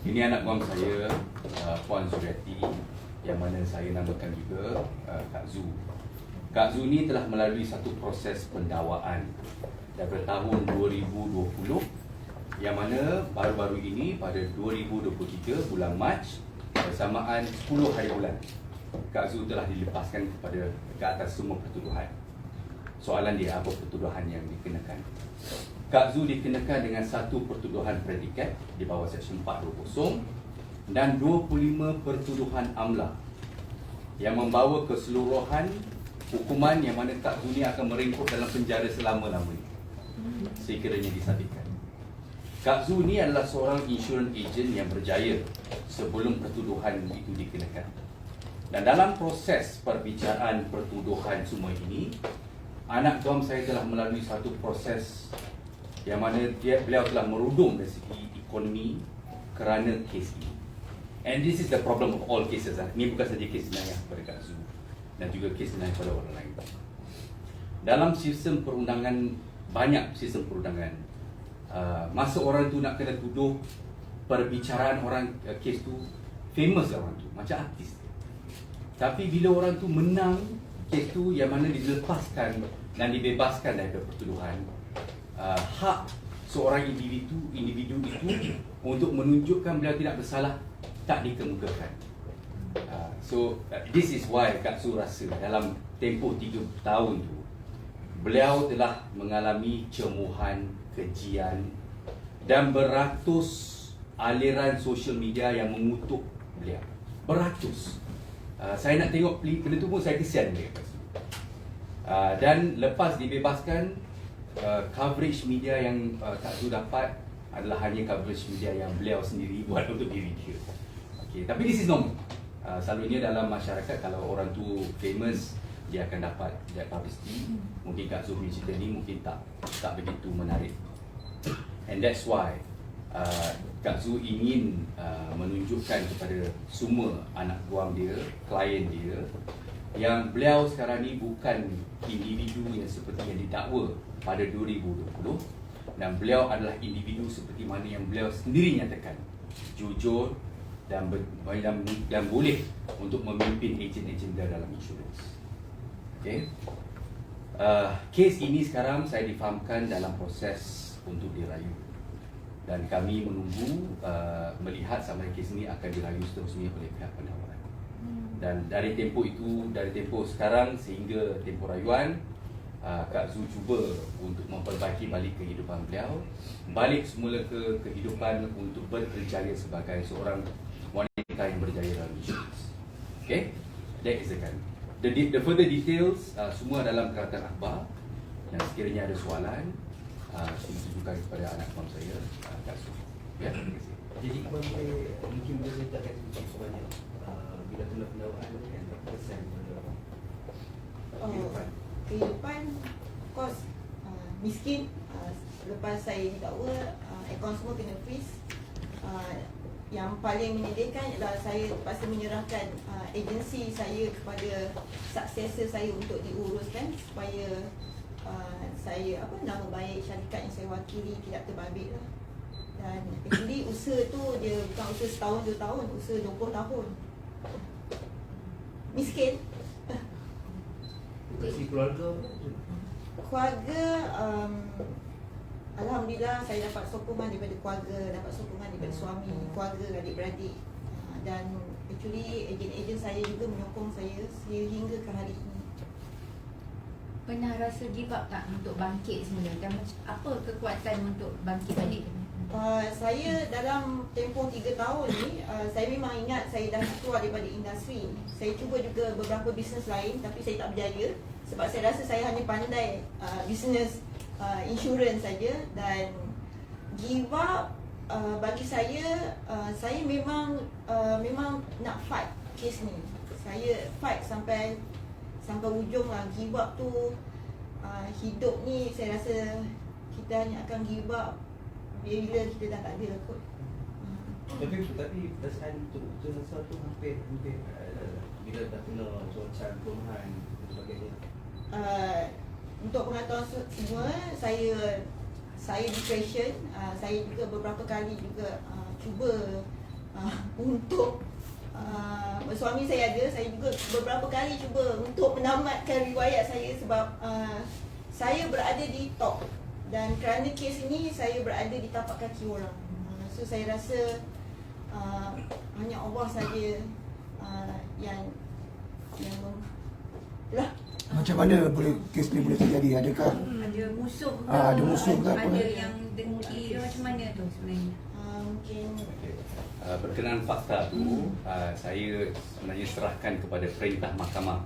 Ini anak guam saya, Puan Zuriati, yang mana saya namakan juga Kak Zu. Kak Zu ni telah melalui satu proses pendakwaan daripada tahun 2020, yang mana baru-baru ini pada 2023 bulan Mac bersamaan 10 hari bulan, Kak Zu telah dilepaskan ke atas semua pertuduhan. Soalan dia, apa pertuduhan yang dikenakan? Kak Zu dikenakan dengan satu pertuduhan predikat di bawah Seksyen 420 dan 25 pertuduhan amla yang membawa keseluruhan hukuman yang mana Kak Zu ni akan meringkuk dalam penjara selama-lamanya sekiranya disabitkan. Kak Zu ni adalah seorang insurance agent yang berjaya sebelum pertuduhan itu dikenakan. Dan dalam proses perbicaraan pertuduhan semua ini, anak guam saya telah melalui satu proses yang mana beliau telah merudum dari segi ekonomi kerana kes ini. And this is the problem of all cases. Ini bukan saja kes jenayah kepada Kak Zu dan juga kes jenayah kepada orang lain. Dalam sistem perundangan, banyak sistem perundangan, masa orang tu nak kena tuduh, perbicaraan orang kes tu famous orang tu, macam artis. Tapi bila orang tu menang kes tu, yang mana dilepaskan dan dibebaskan daripada pertuduhan, hak seorang individu itu untuk menunjukkan beliau tidak bersalah tak dikemukakan. This is why Kak Zu rasa dalam tempoh 3 tahun tu beliau telah mengalami cemuhan, kejian dan beratus aliran sosial media yang mengutuk beliau. Beratus. Saya nak tengok benda tu pun saya kesian dia. Dan lepas dibebaskan, coverage media yang Kak Zu dapat adalah hanya coverage media yang beliau sendiri buat untuk diri dia. Okay, tapi this is normal. Selalunya dalam masyarakat, kalau orang tu famous, dia akan dapat publicity. Mungkin Kak Zu punya cerita ni mungkin tak begitu menarik. And that's why Kak Zu ingin menunjukkan kepada semua anak guam dia, klien dia, yang beliau sekarang ni bukan individu yang seperti yang didakwa pada 2020, dan beliau adalah individu seperti mana yang beliau sendiri nyatakan, jujur dan boleh untuk memimpin ejen-ejen dia dalam insurans. Okay. Kes ini sekarang saya difahamkan dalam proses untuk dirayu, dan kami menunggu melihat sama kes ini akan dirayu seterusnya oleh pihak pendakwa. Dan dari tempoh sekarang sehingga tempoh rayuan, Kak Zu cuba untuk memperbaiki balik kehidupan beliau, balik semula ke kehidupan untuk berjaya sebagai seorang wanita yang berjaya dalam insurans. Okay, that is the further details semua dalam keratan akhbar, dan sekiranya ada soalan ditujukan kepada anak guam saya, Kak Zu. Ya, terima kasih. Jadi mungkin boleh ceritakan sedikit sebanyak bila kena pendakwaan kan kesan pada kehidupan, of course, miskin. Lepas saya didakwa, akaun semua kena freeze. Yang paling menyedihkan adalah saya terpaksa menyerahkan agensi saya kepada successor saya untuk diuruskan supaya nama baik syarikat yang saya wakili tidak terbabit lah. Dan actually usaha tu dia bukan usaha setahun 2 tahun, usaha 20 tahun. Miskin. Dari keluarga, alhamdulillah saya dapat sokongan daripada keluarga, dapat sokongan daripada suami, keluarga, adik-beradik, dan actually ejen-ejen saya juga menyokong saya sehingga ke hari ini. Pernah rasa give up tak untuk bangkit semula? Dan apa kekuatan untuk bangkit balik? Saya dalam tempoh 3 tahun ni, saya memang ingat saya dah keluar daripada industri. Saya cuba juga beberapa bisnes lain, tapi saya tak berjaya sebab saya rasa saya hanya pandai bisnes insurans saja. Dan give up bagi saya memang nak fight kes ni. Saya fight sampai ujung lah. Give up tu, hidup ni saya rasa kita hanya akan give up bila kita dah tak ada lah kot. Tapi perasaan untuk sesuatu hampir bila dah kena cuaca perumahan dan sebagainya. Untuk pengetahuan semua, saya depression. Saya juga beberapa kali juga cuba untuk suami saya ada, saya juga beberapa kali cuba untuk menamatkan riwayat saya sebab saya berada di top dan kerana kes ini saya berada di tapak kaki orang. So saya rasa hanya Allah saja yang lah. Macam mana boleh kes ni boleh terjadi? Adakah Ada musuh ke? ada musuh ke apa? Ada yang dengki ke macam mana tu sebenarnya? Mungkin Berkenaan fakta tu, saya sebenarnya serahkan kepada perintah mahkamah.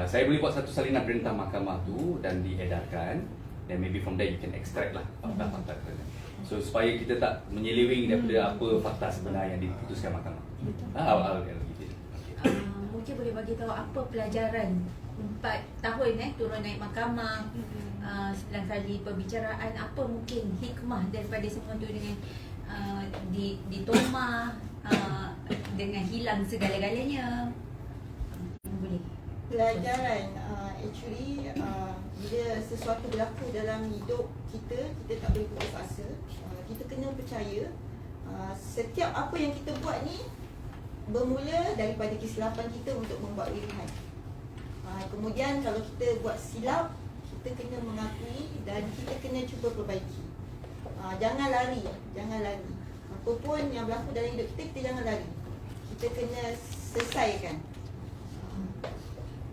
Saya boleh buat satu salinan perintah mahkamah tu dan diedarkan, dan maybe from there you can extract lah fakta-fakta tersebut. So supaya kita tak menyeleweng daripada apa fakta sebenar yang diputuskan mahkamah. Mungkin boleh bagi tahu apa pelajaran 4 tahun turun naik mahkamah, 9 kali perbicaraan, apa mungkin hikmah daripada semua tu dengan ditoma, dengan hilang segala-galanya. Boleh. Pelajaran actually bila sesuatu berlaku dalam hidup kita tak boleh putus asa. Kita kena percaya setiap apa yang kita buat ni bermula daripada kesilapan kita untuk membuat pilihan. Kemudian kalau kita buat silap, kita kena mengakui dan kita kena cuba perbaiki. Jangan lari. Apa pun yang berlaku dalam hidup kita jangan lari. Kita kena selesaikan.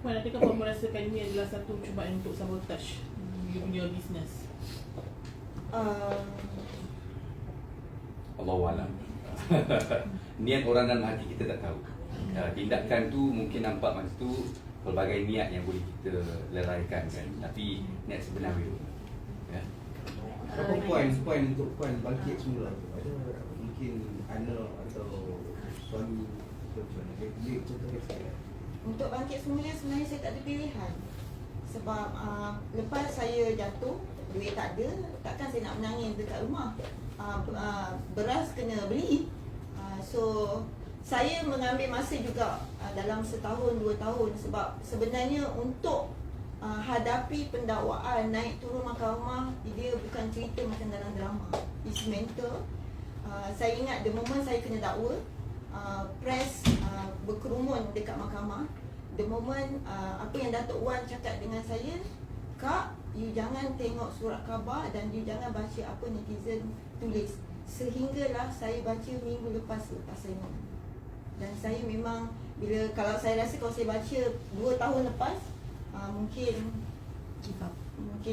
Puan, adakah puan merasakan ini adalah satu cubaan untuk sabotage you punya business? Allahualam. Niat orang dalam hati kita tak tahu. Tindakan tu mungkin nampak masa tu pelbagai niat yang boleh kita leraikan kan, tapi niat sebenar itu. Ya. Apa poin untuk puan bangkit semula tu? Ada mungkin anak atau suami macam mana? Dia contohkan saya. Untuk bangkit semula sebenarnya saya tak ada pilihan. Sebab lepas saya jatuh, duit tak ada, takkan saya nak menangis dekat rumah. Beras kena beli. So saya mengambil masa juga dalam setahun 2 tahun sebab sebenarnya untuk hadapi pendakwaan naik turun mahkamah, dia bukan cerita macam dalam drama. It's mental. Saya ingat the moment saya kena dakwa, press berkerumun dekat mahkamah. The moment apa yang Datuk Wan cakap dengan saya, Kak, you jangan tengok surat khabar dan you jangan baca apa netizen tulis. Sehinggalah saya baca minggu lepas saya ni. Dan saya memang kalau saya rasa kalau saya baca 2 tahun lepas, mungkin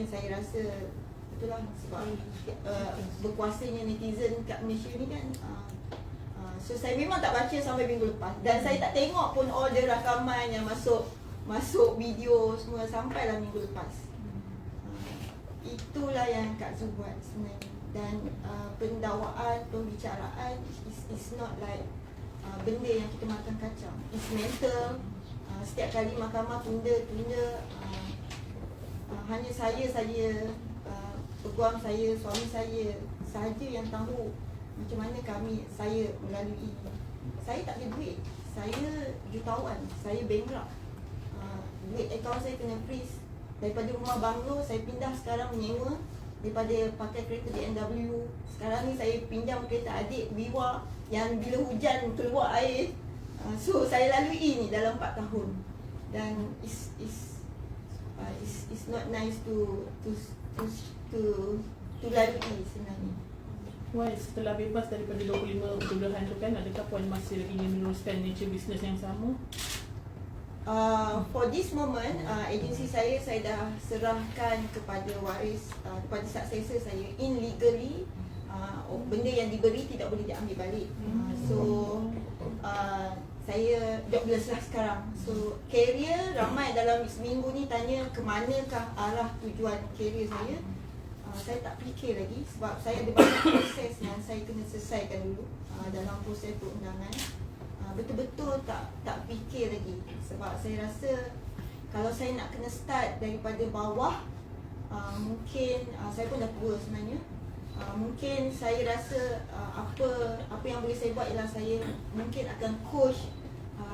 saya rasa itulah sebab berkuasanya netizen kat Malaysia ni kan. So saya memang tak baca sampai minggu lepas dan saya tak tengok pun order rakaman yang masuk video semua sampailah minggu lepas. Itulah yang Kak Zul buat sebenarnya. Dan pendakwaan, pembicaraan is not like benda yang kita makan kacang. It's mental. Setiap kali mahkamah tunda, hanya saya saja, peguam saya, suami saya sahaja yang tahu macam mana saya melalui. Saya tak ada duit. Saya jutawan. Saya bankrupt. Duit akaun saya kena freeze. Daripada rumah banglo, saya pindah sekarang menyewa. Daripada pakai kereta BMW, sekarang ni saya pinjam kereta adik Wiwa yang bila hujan keluar air. So saya lalui ni dalam 4 tahun. Dan it's not nice to lalui sebenarnya. Puan, setelah bebas daripada 25 tuduhan tu kan, adakah puan masih ingin meneruskan nature business yang sama? For this moment, agensi saya dah serahkan kepada waris, kepada successor saya illegally. Benda yang diberi tidak boleh diambil balik. So saya jobless lah sekarang. So career, ramai dalam seminggu ni tanya ke manakah arah tujuan career saya. Saya tak fikir lagi sebab saya ada banyak proses yang saya kena selesaikan dulu dalam proses perundangan. Betul-betul tak fikir lagi sebab saya rasa kalau saya nak kena start daripada bawah, mungkin saya pun dah tua sebenarnya. Mungkin saya rasa apa yang boleh saya buat ialah saya mungkin akan coach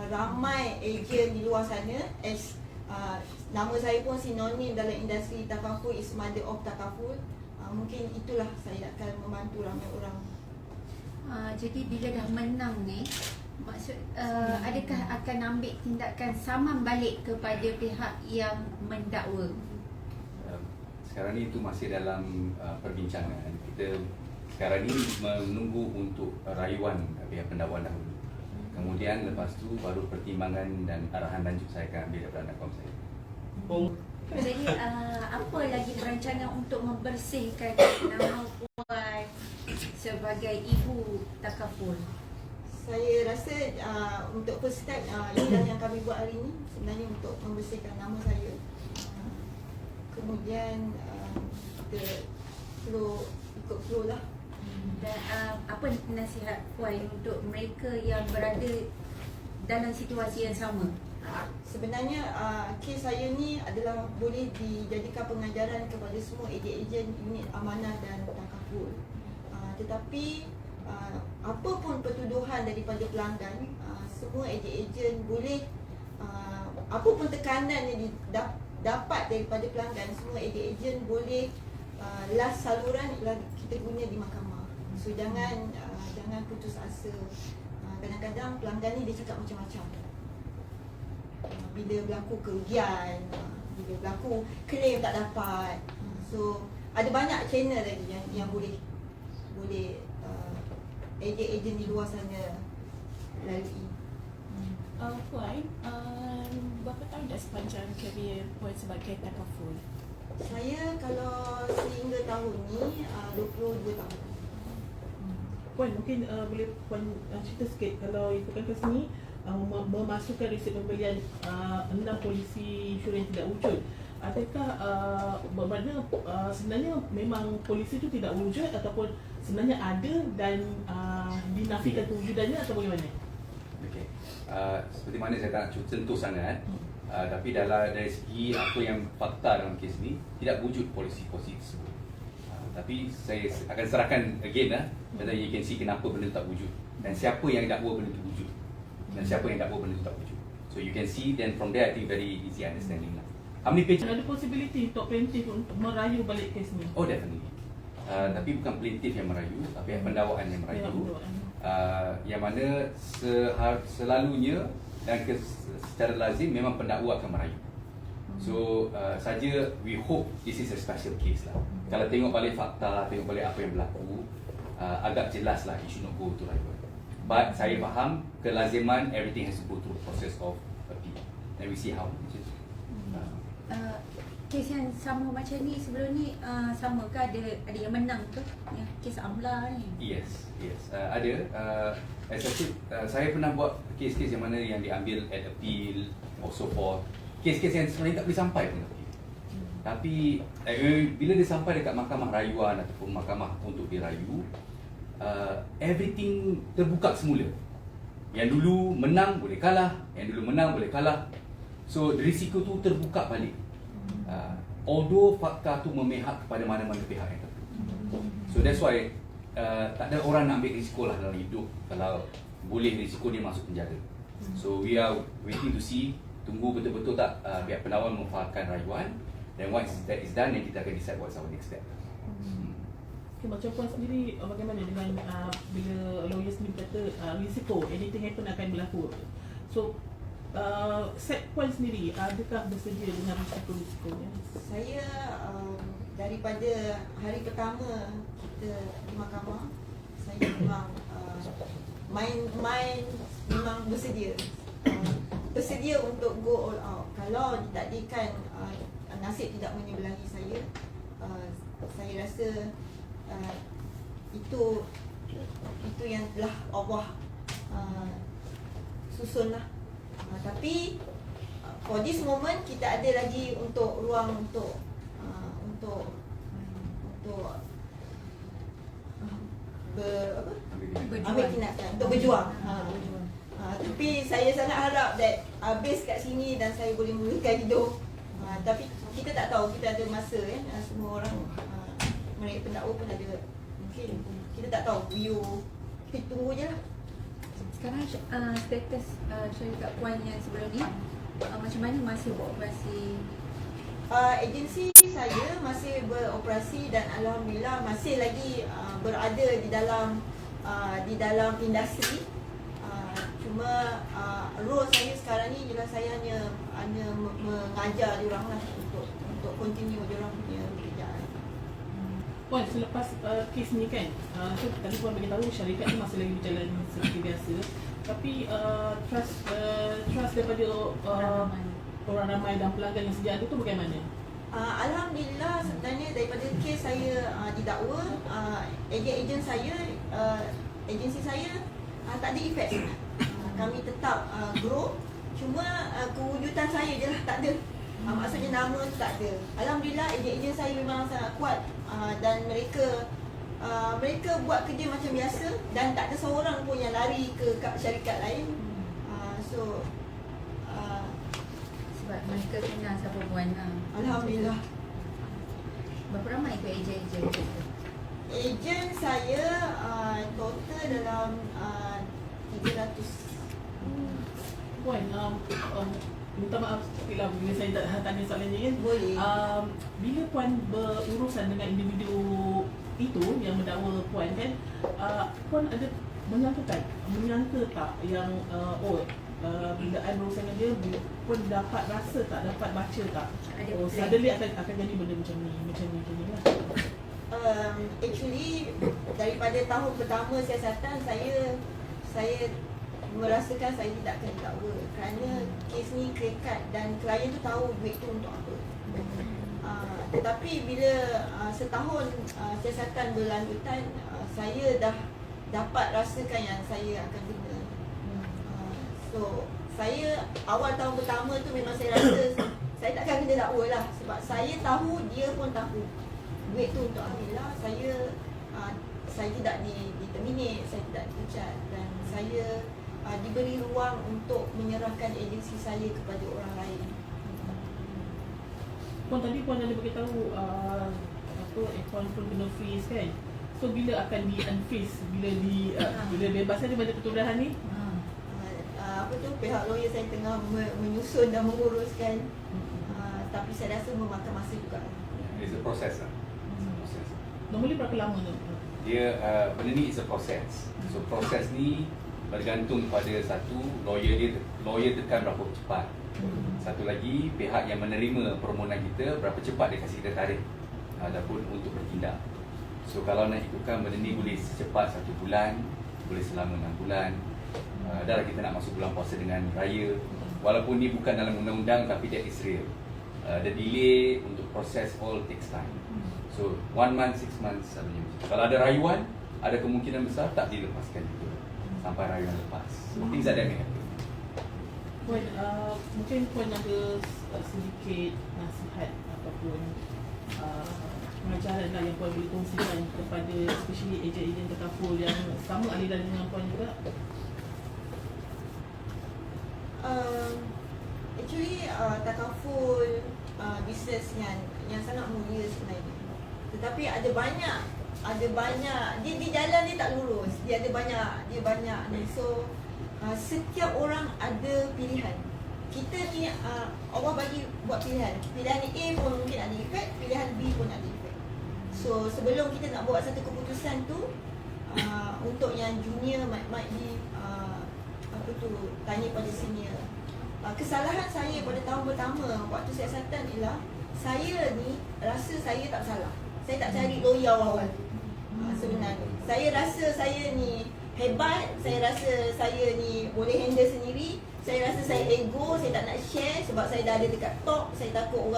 ramai ejen di luar sana as nama saya pun sinonim dalam industri takaful is mother of takaful. Mungkin itulah saya akan membantu ramai orang. Jadi bila dah menang ni adakah akan ambil tindakan saman balik kepada pihak yang mendakwa? Sekarang ni itu masih dalam perbincangan. Kita sekarang ni menunggu untuk rayuan pihak pendakwa dahulu. Kemudian lepas tu baru pertimbangan dan arahan lanjut saya akan ambil daripada anak kaum saya. Jadi apa lagi perancangan untuk membersihkan nama Puan sebagai ibu takaful? Saya rasa untuk first step inilah yang kami buat hari ini sebenarnya untuk membersihkan nama saya. Kemudian kita ikut flow lah. Dan apa nasihat Puan untuk mereka yang berada dalam situasi yang sama? Sebenarnya kes saya ni adalah boleh dijadikan pengajaran kepada semua ejen-ejen unit amanah dan takaful. Tetapi apa pun pertuduhan daripada pelanggan, semua ejen-ejen boleh apa pun tekanan yang dapat daripada pelanggan, semua ejen-ejen boleh last saluran ialah kita guna di mahkamah. So jangan putus asa. Kadang-kadang pelanggan ni dia cakap macam-macam. Bila berlaku kerugian, bila berlaku claim tak dapat. So ada banyak channel lagi yang boleh ejen-ejen di luar sana lalui. Puan, berapa tahun dah sepanjang karier Puan sebagai takaful? Saya kalau sehingga tahun ni 22 tahun. Puan, mungkin boleh Puan cerita sikit kalau ikutkan kes ni memasukkan resit pembelian 6 polisi insurans tidak wujud. Adakah bermakna sebenarnya memang polisi itu tidak wujud ataupun sebenarnya ada dan dinafikan kewujudannya atau bagaimana? Okey. Seperti mana saya tak nak sentuh sangat. Tapi dari segi apa yang fakta dalam kes ni tidak wujud polisi-polisi tersebut. Tapi saya akan serahkan again whether you can see kenapa benda tak wujud dan siapa yang dakwa benda tu wujud dan siapa yang dakwa benda tu tak wujud. So you can see then from there I think very easy understanding lah. How many pages? Ada possibility untuk plaintiff untuk merayu balik kes ni? Oh definitely. Tapi bukan plaintiff yang merayu, tapi pendakwaan yang merayu. Yang mana selalunya dan secara lazim memang pendakwa akan merayu. So saja we hope this is a special case lah. Kalau tengok balik fakta, tengok balik apa yang berlaku, agak jelas lah it should not go to rayuan. But saya faham kelaziman everything has to go through process of appeal. And we see how. Kes yang sama macam ni sebelum ni sama ke ada yang menang ke? Yang kes Amla ni? Yes. Ada. As I said, saya pernah buat kes-kes yang mana yang diambil at appeal or so forth. Kes-kes yang sebenarnya tak boleh sampai pun appeal. Tapi bila dia sampai dekat mahkamah rayuan ataupun mahkamah untuk dirayu, everything terbuka semula. Yang dulu menang boleh kalah, yang dulu menang boleh kalah. So risiko tu terbuka balik. Although fakta tu memihak kepada mana-mana pihak yang tertentu. So that's why tak ada orang nak ambil risiko lah dalam hidup kalau boleh risiko dia masuk penjara. So we are waiting to see, tunggu betul-betul tak pihak pendakwa memfahamkan rayuan, then once that is done, then kita akan decide what's our next step. Okay, macam Puan sendiri bagaimana dengan bila lawyer sendiri kata risiko anything happen akan berlaku. So set Puan sendiri adakah bersedia dengan risiko-risikonya? Saya daripada hari pertama kita di mahkamah, saya memang main memang bersedia untuk go all out. Kalau ditakdirkan nasib tidak menyebelahi saya, saya rasa itu yang telah Allah susunlah. Tapi for this moment kita ada lagi untuk ruang untuk ambil tindakan untuk berjuang. Tapi saya sangat harap that habis kat sini dan saya boleh memulihkan hidup. Tapi kita tak tahu, kita ada masa semua orang mereka pendakwa pun ada mungkin kita tak tahu. Kita tunggu je lah. Sekarang status syarikat kat Puan yang sebelum ni macam mana masih beroperasi? Agensi saya masih beroperasi dan alhamdulillah masih lagi berada di dalam industri. Cuma mengajar diorang lah untuk continue diorang punya pekerjaan. Puan, selepas kes ni kan, so tadi Puan beritahu syarikat ni masih lagi berjalan seperti biasa. Tapi trust daripada orang ramai dan pelanggan yang sedia ada tu bagaimana? Alhamdulillah, sebenarnya daripada kes saya didakwa, ejen saya, agensi saya tak ada efek. Kami tetap grow, cuma kewujudan saya je lah tak ada. Maksudnya nama tu tak ada. Alhamdulillah, ejen saya memang sangat kuat, dan mereka buat kerja macam biasa dan tak ada seorang pun yang lari ke syarikat lain. Sebab mereka kenal siapa Puan lah. Alhamdulillah. Berapa ramai ikut ejen-ejen tu? Ejen saya total dalam 300. Puan, minta maaf sikit lah bila saya tak tanya soalan ni kan. Boleh. Bila Puan berurusan dengan individu itu yang mendakwa Puan kan, Puan ada menyangka tak yang bila I berurusan dengan dia, Puan dapat rasa tak, dapat baca tak, suddenly akan jadi benda macam ni lah. Actually daripada tahun pertama siasatan saya merasakan saya tidak akan didakwa kerana kes ni clear-cut dan klien tu tahu duit tu untuk apa. Tetapi bila setahun siasatan berlanjutan, saya dah dapat rasakan yang saya akan kena. So saya awal tahun pertama tu memang saya rasa saya takkan kena dakwa lah, sebab saya tahu, dia pun tahu duit tu untuk Amila. Saya tidak di-terminate, saya tidak dipecat, dan saya diberi ruang untuk menyerahkan agensi saya kepada orang lain. Puan, tadi Puan ada beritahu akaun pun kena freeze kan. So bila akan di-unfreeze, bila bebaskan daripada ketuduhan ni? Pihak lawyer saya tengah menyusun dan menguruskan, tapi saya rasa memakan masa juga. It's a process lah. Normally berapa lama tu? Dia benda ni is a process. So proses ni bergantung pada satu, lawyer tekan berapa cepat. Satu lagi, pihak yang menerima permohonan kita berapa cepat dia kasih kita tarikh ataupun untuk bertindak. So kalau nak ikutkan benda ni boleh secepat 1 bulan, boleh selama 6 bulan. Dah lah kita nak masuk bulan puasa dengan raya. Walaupun ni bukan dalam undang-undang, tapi that is real. The delay untuk proses all takes time. So 1 month, 6 months selalunya. Kalau ada rayuan, ada kemungkinan besar tak dilepaskan juga sampai rayuan lepas. So things like that may happen. Puan, mungkin Puan ada sedikit nasihat ataupun pengajaran lah yang Puan boleh kongsikan kepada especially ejen-ejen terkaful yang sama aliran dengan Puan juga. Actually takaful bisnes yang sangat mulia sebenarnya. Tetapi ada banyak dia jalan dia tak lurus. Dia banyak ni. So setiap orang ada pilihan. Kita ni Allah bagi buat pilihan. Pilihan A pun mungkin ada efek, pilihan B pun ada efek. So sebelum kita nak buat satu keputusan tu, untuk yang junior might be tanya pada senior. Kesalahan saya pada tahun pertama waktu siasatan ialah saya ni rasa saya tak salah. Saya tak cari lawyer awal-awal. Sebenarnya saya rasa saya ni hebat, saya rasa saya ni boleh handle sendiri. Saya rasa saya ego, saya tak nak share sebab saya dah ada dekat top. Saya takut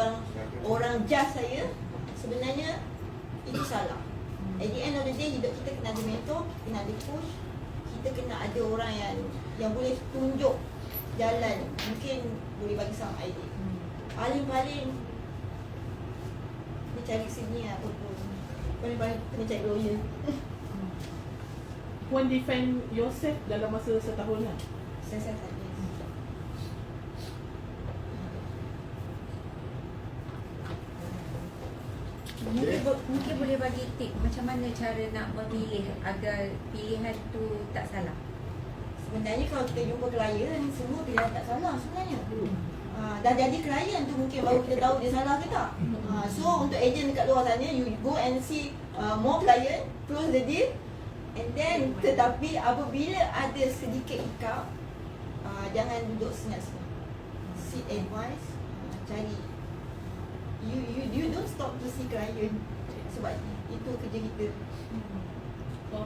orang judge saya. Sebenarnya itu salah. At the end of the day, hidup kita kena ada mentor, kena ada coach. Kita kena ada orang yang boleh tunjuk jalan. Mungkin boleh bagi some idea. Paling ni cari sini ataupun paling kena cari lawyer. Puan defend yourself dalam masa setahun lah. Saya tak ada. Mungkin boleh bagi tip macam mana cara nak memilih agar pilihan tu tak salah. Sebenarnya kalau kita jumpa klien, semua pilihan tak salah sebenarnya. Dah jadi klien tu mungkin baru kita tahu dia salah ke tak. So untuk ejen dekat luar sana, you go and see more client, close the deal, and then tetapi apabila ada sedikit hiccup, jangan duduk senyap-senyap. Seek advice, cari. You don't stop to see client sebab itu kerja kita.